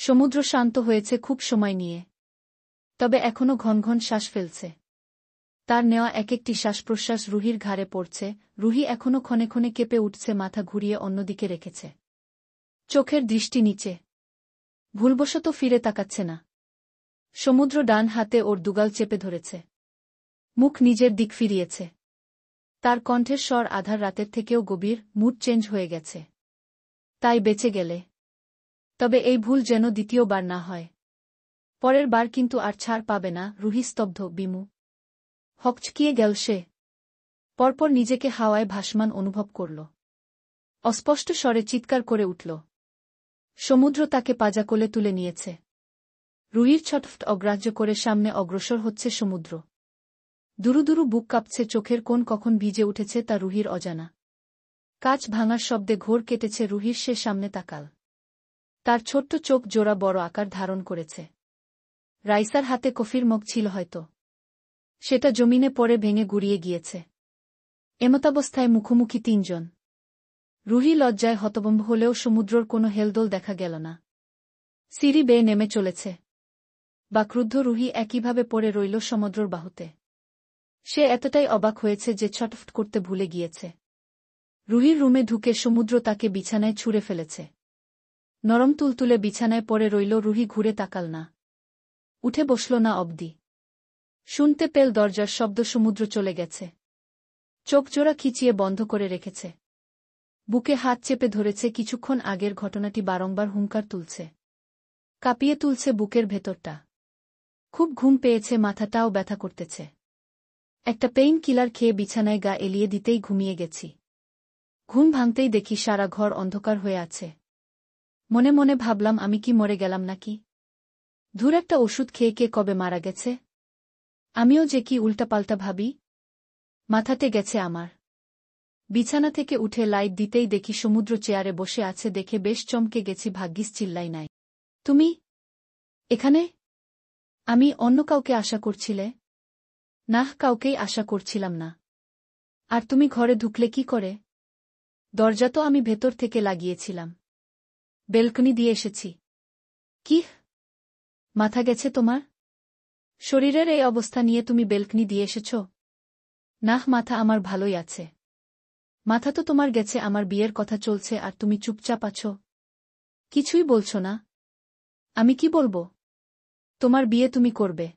সমুদ্র শান্ত হয়েছে খুব সময় নিয়ে। তবে এখনো ঘন ঘন শ্বাস ফেলছে। তার নেওয়া এক একটি শ্বাসপ্রশ্বাস রুহির ঘাড়ে পড়ছে। রুহি এখনো ক্ষণে ক্ষণে কেঁপে উঠছে, মাথা ঘুরিয়ে অন্যদিকে রেখেছে। চোখের দৃষ্টি নিচে। ভুলবশত ফিরে তাকাচ্ছে না। সমুদ্র ডান হাতে ওর দুগাল চেপে ধরেছে। মুখ নিজের দিক ফিরিয়েছে। তার কণ্ঠের স্বর আধার রাতের থেকেও গভীর। মুড চেঞ্জ হয়ে গেছে। তাই বেঁচে গেলে। তবে এই ভুল যেন দ্বিতীয়বার না হয়। পরের বার কিন্তু আর ছাড় পাবে না। রুহি স্তব্ধ, বিমু। হকচকিয়ে গেল সে। পরপর নিজেকে হাওয়ায় ভাসমান অনুভব করল। অস্পষ্ট স্বরে চিৎকার করে উঠল। সমুদ্র তাকে পাজা কোলে তুলে নিয়েছে। রুহির ছটফট অগ্রাহ্য করে সামনে অগ্রসর হচ্ছে সমুদ্র। দুরু দুরু বুক কাঁপছে, চোখের কোণ কখন ভিজে উঠেছে তা রুহির অজানা। কাঁচ ভাঙার শব্দে ঘোর কেটেছে রুহির। সে সামনে তাকাল। তার ছোট্ট চোখ জোড়া বড় আকার ধারণ করেছে। রাইসার হাতে কফির মগ ছিল হয়তো। সেটা জমিনে পড়ে ভেঙে গুড়িয়ে গিয়েছে। এমতাবস্থায় মুখোমুখি তিনজন। রুহি লজ্জায় হতভম্ব হলেও সমুদ্রর কোনো হেলদোল দেখা গেল না। সিঁড়ি বেয়ে নেমে চলেছে। বা ক্রুদ্ধ রুহি একইভাবে পড়ে রইল সমুদ্রর বাহুতে। সে এতটাই অবাক হয়েছে যে ছটফট করতে ভুলে গিয়েছে। রুহির রুমে ঢুকে সমুদ্র তাকে বিছানায় ছুঁড়ে ফেলেছে। নরম তুলতুলে বিছানায় পড়ে রইল। রুহি ঘুরে তাকাল না। উঠে বসল না অবধি। শুনতে পেল দরজার শব্দ। সমুদ্র চলে গেছে। চোখ জোড়া খিচিয়ে বন্ধ করে রেখেছে। বুকে হাত চেপে ধরেছে। কিছুক্ষণ আগের ঘটনাটি বারংবার হুঙ্কার তুলছে। কাঁপিয়ে তুলছে বুকের ভেতরটা। খুব ঘুম পেয়েছে, মাথাটাও ব্যথা করতেছে। একটা পেইন কিলার খেয়ে বিছানায় গা এলিয়ে দিতেই ঘুমিয়ে গেছি। ঘুম ভাঙতেই দেখি সারা ঘর অন্ধকার হয়ে আছে। মনে মনে ভাবলাম, আমি কি মরে গেলাম নাকি? ধুর, একটা ওষুধ খেয়ে কে কবে মারা গেছে? আমিও যে কি উল্টাপাল্টা ভাবি। মাথাতে গেছে আমার। বিছানা থেকে উঠে লাইট দিতেই দেখি সমুদ্র চেয়ারে বসে আছে। দেখে বেশ চমকে গেছি। ভাগ্যিস চিল্লাই নাই। তুমি এখানে? আমি অন্য কাউকে আশা করছিলে? নাহ, কাউকেই আশা করছিলাম না। আর তুমি ঘরে ঢুকলে কি করে? দরজা তো আমি ভেতর থেকে লাগিয়েছিলাম। বেলকনি দিয়ে এসেছি। কি? মাথা গেছে তোমার? শরীরের এই অবস্থা নিয়ে তুমি বেলকনি দিয়ে এসেছ? নাহ, মাথা আমার ভালোই আছে। মাথা তো তোমার গেছে। আমার বিয়ের কথা চলছে আর তুমি চুপচাপ আছো। কিছুই বলছো না। আমি কি বলবো? তোমার বিয়ে তুমি করবে।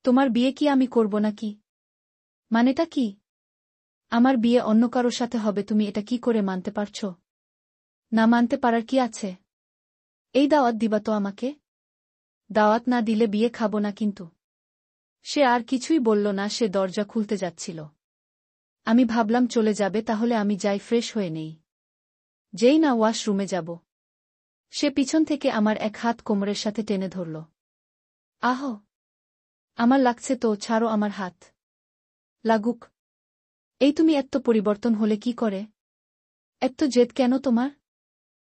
তোমার বিয়ে কি আমি করব নাকি? মানেটা কি? আমার বিয়ে অন্য কারো সাথে হবে। তুমি এটা কি করে মানতে পারছো? না মানতে পারার কি আছে? এই দাওয়াত দিবা তো আমাকে? দাওয়াত না দিলে বিয়ে খাবো না কিন্তু। সে আর কিছুই বলল না। সে দরজা খুলতে যাচ্ছিল। আমি ভাবলাম চলে যাবে, তাহলে আমি যাই, ফ্রেশ হয়ে নেই। যেই না ওয়াশরুমে যাব, সে পিছন থেকে আমার এক হাত কোমরের সাথে টেনে ধরল। আহ! আমার লাগছে তো, ছাড়ো আমার হাত। লাগুক। এই তুমি এত্ত পরিবর্তন হলে কি করে? এত্ত জেদ কেন তোমার?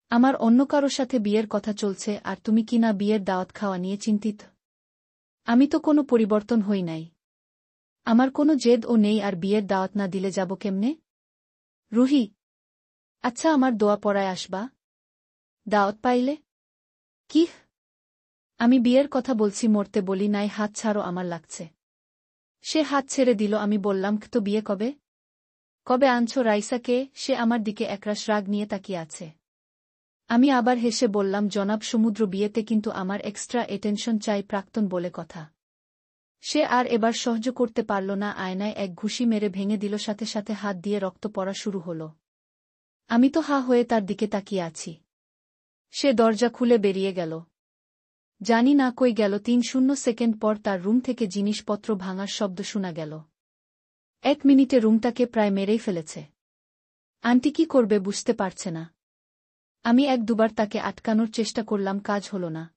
আমার অন্য কারো সাথে বিয়ের কথা চলছে আর তুমি কিনা বিয়ের দাওয়াত খাওয়া নিয়ে চিন্তিত। আমি তো কোনো পরিবর্তন হই নাই। আমার কোনো জেদও নেই। আর বিয়ের দাওয়াত না দিলে যাব কেমনে? রুহি, আচ্ছা আমার দোয়া পড়ায় আসবা? দাওয়াত পাইলে? কি? আমি বিয়ের কথা বলছি, মরতে বলি নাই। হাত ছাড়ো, আমার লাগছে। সে হাত ছেড়ে দিল। আমি বললাম, তো বিয়ে কবে? কবে আনছো রাইসাকে? সে আমার দিকে একরাশ রাগ নিয়ে তাকিয়ে আছে। আমি আবার হেসে বললাম, জনাব সমুদ্র, বিয়েতে কিন্তু আমার এক্সট্রা অ্যাটেনশন চাই, প্রাক্তন বলে কথা। সে আর এবার সহ্য করতে পারল না। আয়নায় এক ঘুষি মেরে ভেঙে দিল। সাথে সাথে হাত দিয়ে রক্ত পড়া শুরু হল। আমি তো হা হয়ে তার দিকে তাকিয়ে আছি। সে দরজা খুলে বেরিয়ে গেল। জানি না কই গেল। ৩ সেকেন্ড পর তার রুম থেকে জিনিসপত্র ভাঙার শব্দ শোনা গেল। ১ মিনিটে রুমটাকে প্রায় মেরেই ফেলেছে। আন্টি কি করবে বুঝতে পারছে না। আমি ১-২ বার তাকে আটকানোর চেষ্টা করলাম, কাজ হল না।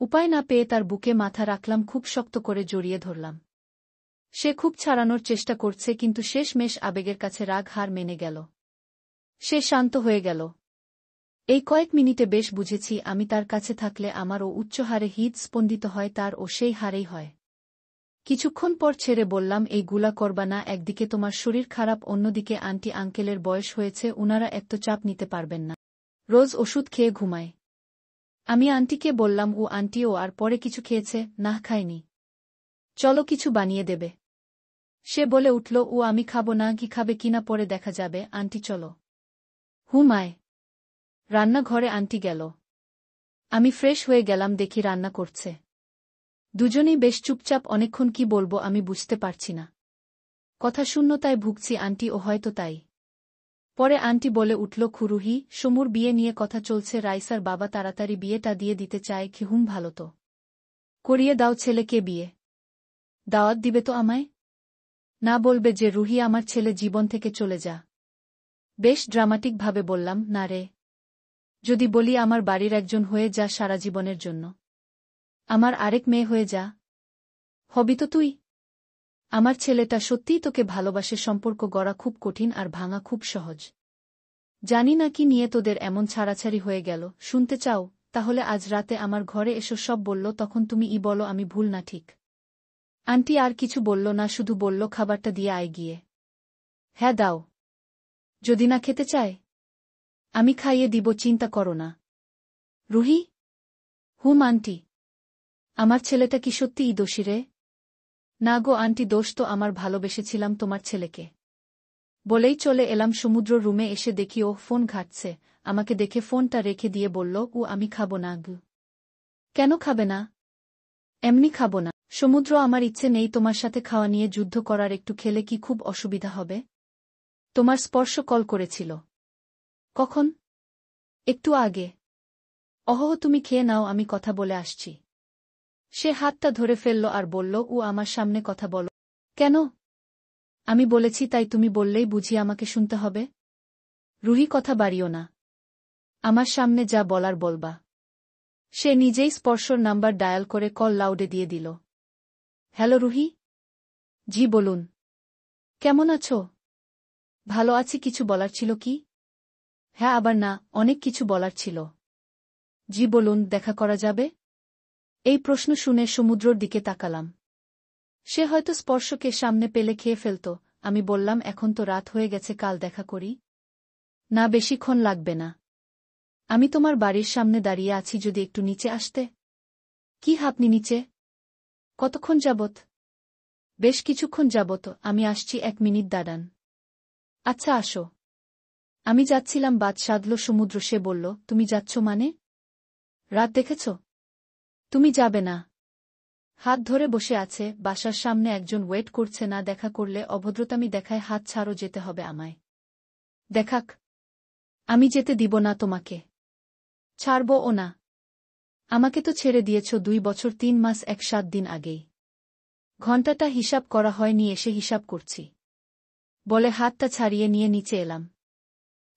উপায় না পেয়ে তার বুকে মাথা রাখলাম, খুব শক্ত করে জড়িয়ে ধরলাম। সে খুব ছাড়ানোর চেষ্টা করছে, কিন্তু শেষমেশ আবেগের কাছে রাগ হার মেনে গেল। সে শান্ত হয়ে গেল। এই কয়েক মিনিটে বেশ বুঝেছি, আমি তার কাছে থাকলে আমারও উচ্চ হারে হৃদ স্পন্দিত হয়, তার ও সেই হারেই হয়। কিছুক্ষণ পর ছেড়ে বললাম, এই গুলা করবা না। একদিকে তোমার শরীর খারাপ, অন্যদিকে আন্টি আঙ্কেলের বয়স হয়েছে, উনারা এত চাপ নিতে পারবেন না। রোজ ওষুধ খেয়ে ঘুমায়। আমি আন্টিকে বললাম, ও আন্টিও আর পরে কিছু খেয়েছে? না, খায়নি। চলো কিছু বানিয়ে দেবে। সে বলে উঠল, ও আমি খাবো না, কি খাবে কিনা পরে দেখা যাবে, আন্টি চলো। হুমায়। রান্নাঘরে আন্টি গেল। আমি ফ্রেশ হয়ে গেলাম, দেখি রান্না করছে। দুজনেই বেশ চুপচাপ, অনেকক্ষণ কি বলবো আমি বুঝতে পারছি না। কথা শূন্যতায় ভুগছি, আন্টিও হয়তো তাই। পরে আন্টি বলে উঠল, খুরুহি, সমুর বিয়ে নিয়ে কথা চলছে, রাইসার বাবা তাড়াতাড়ি বিয়েটা দিয়ে দিতে চায় কি? হুম, ভালো তো। করিয়ে দাও, ছেলেকে বিয়ে। দাওয়াত দিবে তো আমায়? না বলবে যে রুহি আমার ছেলে জীবন থেকে চলে যা? বেশ ড্রামাটিকভাবে বললাম, না রে। যদি বলি আমার বাড়ির একজন হয়ে যা সারা জীবনের জন্য, আমার আরেক মেয়ে হয়ে যা, হবি তো তুই? আমার ছেলেটা সত্যিই তোকে ভালোবাসে। সম্পর্ক গড়া খুব কঠিন আর ভাঙা খুব সহজ। জানি না কি নিয়ে তোদের এমন ছাড়াছাড়ি হয়ে গেল। শুনতে চাও? তাহলে আজ রাতে আমার ঘরে এসো। সব বলল, তখন তুমি বলো আমি ভুল না ঠিক? আন্টি আর কিছু বলল না, শুধু বলল, খাবারটা দিয়ে আয় গিয়ে। হ্যাঁ দাও। যদি না খেতে চায় আমি খাইয়ে দিব, চিন্তা করো না। রুহি? হুম আন্টি। আমার ছেলেটা কি সত্যিই দোষী রে? না গো আন্টি, দোষ তো আমার, ভালোবেসেছিলাম তোমার ছেলেকে। বলেই চলে এলাম সমুদ্র রুমে। এসে দেখি ও ফোন ঘাঁটছে। আমাকে দেখে ফোনটা রেখে দিয়ে বলল, ও আমি খাবো না গু। কেন খাবে না? এমনি খাবো না। সমুদ্র, আমার ইচ্ছে নেই তোমার সাথে খাওয়া নিয়ে যুদ্ধ করার। একটু খেলে কি খুব অসুবিধা হবে? তোমার স্পর্শ কল করেছিল। কখন? একটু আগে। অহহ, তুমি খেয়ে নাও, আমি কথা বলে আসছি। সে হাতটা ধরে ফেলল আর বলল, ও আমার সামনে কথা বলো কেন? আমি বলেছি তাই তুমি বললেই বুঝি আমাকে শুনতে হবে? রুহি, কথা বাড়িও না। আমার সামনে যা বলার বলবা। সে নিজেই স্পর্শর নাম্বার ডায়াল করে কল লাউডে দিয়ে দিল। হ্যালো রুহি। জি বলুন। কেমন আছো? ভালো আছি। কিছু বলার ছিল কি? হ্যাঁ আবার না, অনেক কিছু বলার ছিল। জি বলুন, দেখা করা যাবে? এই প্রশ্ন শুনে সমুদ্রর দিকে তাকালাম। সে হয়তো স্পর্শকে সামনে পেলে খেয়ে ফেলত। আমি বললাম, এখন তো রাত হয়ে গেছে, কাল দেখা করি। না, বেশিক্ষণ লাগবে না। আমি তোমার বাড়ির সামনে দাঁড়িয়ে আছি, যদি একটু নিচে আসতে। কি আপনি নিচে? কতক্ষণ যাবত? বেশ কিছুক্ষণ যাবত। আমি আসছি, 1 মিনিট দাঁড়ান। আচ্ছা আসো। আমি যাচ্ছিলাম, বাদ সাধল সমুদ্র। সে বলল, তুমি যাচ্ছ মানে? রাত দেখেছ? তুমি যাবে না? হাত ধরে বসে আছে, বাসার সামনে একজন ওয়েট করছে, না দেখা করলে অভদ্রতামি দেখায়। হাত ছাড়ো, যেতে হবে আমায়। দেখাক। আমি যেতে দিব না তোমাকে। ছাড়ব ও না। আমাকে তো ছেড়ে দিয়েছ 2 বছর 3 মাস 1-7 দিন আগেই। ঘণ্টাটা হিসাব করা হয়নি, এসে হিসাব করছি। বলে হাতটা ছাড়িয়ে নিয়ে নিচে এলাম।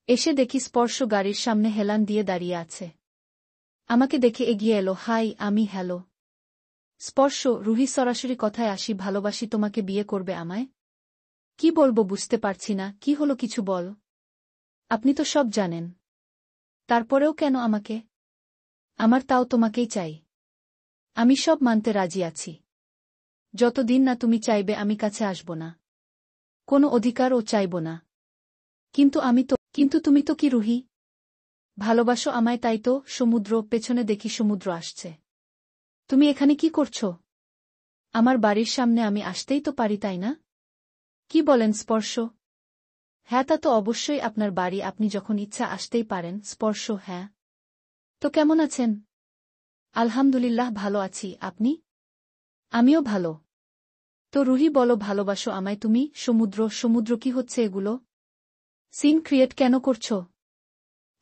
এসে দেখি স্পর্শ গাড়ির সামনে হেলান দিয়ে দাঁড়িয়ে আছে। আমাকে দেখে এগিয়ে এলো। হাই, আমি। হ্যালো স্পর্শ। রুহি, সরাসরি কথায় আসি, ভালোবাসি তোমাকে। বিয়ে করবে আমায়? কি বলবো বুঝতে পারছি না। কি হলো, কিছু বল। আপনি তো সব জানেন। তারপরেও কেন আমাকে? আমার তাও তোমাকেই চাই। আমি সব মানতে রাজি আছি। যতদিন না তুমি চাইবে আমি কাছে আসব না। কোনো অধিকারও চাইব না। কিন্তু তুমি তো কি রুহি? ভালোবাসো আমায় তাই তো? সমুদ্র। পেছনে দেখি সমুদ্র আসছে। তুমি এখানে কি করছো? আমার বাড়ির সামনে আমি আসতেই তো পারি, তাই না? কি বলেন স্পর্শ? হ্যাঁ, তা তো অবশ্যই আপনার বাড়ি, আপনি যখন ইচ্ছা আসতেই পারেন। স্পর্শ, হ্যাঁ। তো কেমন আছেন? আলহামদুলিল্লাহ, ভালো আছি। আপনি? আমিও ভালো। তো রুহি, বলো, ভালোবাসো আমায় তুমি? সমুদ্র। সমুদ্র, কি হচ্ছে এগুলো? সিন ক্রিয়েট কেন করছো?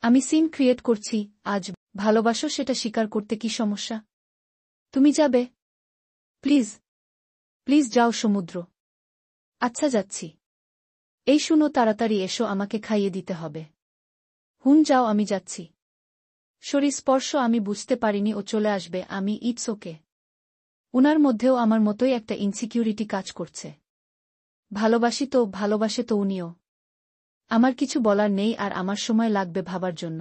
আমি সিন ক্রিয়েট করছি? আজ ভালোবাসো, সেটা স্বীকার করতে কি সমস্যা? তুমি যাবে? প্লিজ। প্লিজ যাও সমুদ্র। আচ্ছা যাচ্ছি। এই শুনো, তাড়াতাড়ি এসো, আমাকে খাইয়ে দিতে হবে। হুন, যাও, আমি যাচ্ছি। সরি স্পর্শ, আমি বুঝতে পারিনি ও চলে আসবে। আমি ইটস ওকে। উনার মধ্যেও আমার মতোই একটা ইনসিকিউরিটি কাজ করছে। ভালোবাসি তো, ভালোবাসে তো উনিও। আমার কিছু বলার নেই, আর আমার সময় লাগবে ভাবার জন্য।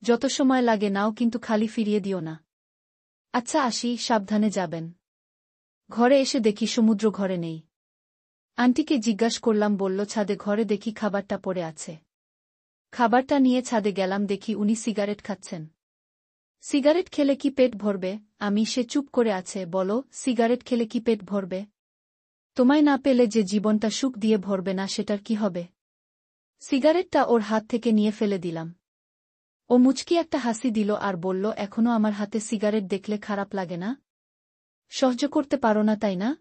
যত সময় লাগে নাও, কিন্তু খালি ফিরিয়ে দিও না। আচ্ছা আসি, সাবধানে যাবেন। ঘরে এসে দেখি সমুদ্র ঘরে নেই। আন্টিকে জিজ্ঞাসা করলাম, বলল ছাদে। ঘরে দেখি খাবারটা পড়ে আছে। খাবারটা নিয়ে ছাদে গেলাম, দেখি উনি সিগারেট খাচ্ছেন। সিগারেট খেলে কি পেট ভরবে? সে চুপ করে আছে। বলো, সিগারেট খেলে কি পেট ভরবে? তোমায় না পেলে যে জীবনটা সুখ দিয়ে ভরবে না, সেটার কি হবে? সিগারেটটা ওর হাত থেকে নিয়ে ফেলে দিলাম। ও মুচকি একটা হাসি দিল আর বলল, এখনো আমার হাতে সিগারেট দেখলে খারাপ লাগে না? সহ্য করতে পারো না, তাই না?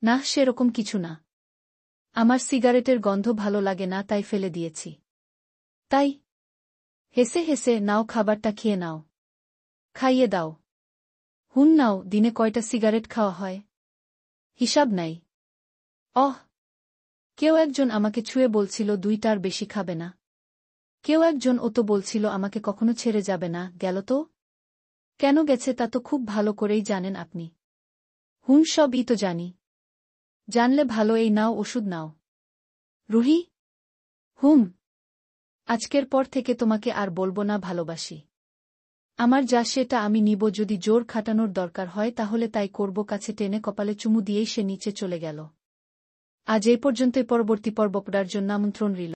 না, সেরকম কিছু না। আমার সিগারেটের গন্ধ ভালো লাগে না, তাই ফেলে দিয়েছি। তাই? হেসে হেসে, নাও, খাবারটা খেয়ে নাও। খাইয়ে দাও। নাও, দিনে কয়টা সিগারেট খাওয়া হয়? হিসাব নাই। অহ! কেউ একজন আমাকে ছুঁয়ে বলছিল 2টার বেশি খাবে না। কেউ একজন ও তো বলছিল আমাকে কখনো ছেড়ে যাবে না। গেল তো? কেন গেছে তা তো খুব ভালো করেই জানেন আপনি। সবই তো জানি। জানলে ভালো, এই নাও, ওষুধ নাও। রুহি? হুম। আজকের পর থেকে তোমাকে আর বলবো না ভালোবাসি। আমার যা সেটা আমি নিব, যদি জোর খাটানোর দরকার হয় তাহলে তাই করব। কাছে টেনে কপালে চুমু দিয়েই সে নিচে চলে গেল। আজ এই পর্যন্তই। পরবর্তী পর্ব পড়ার জন্য আমন্ত্রণ রইল।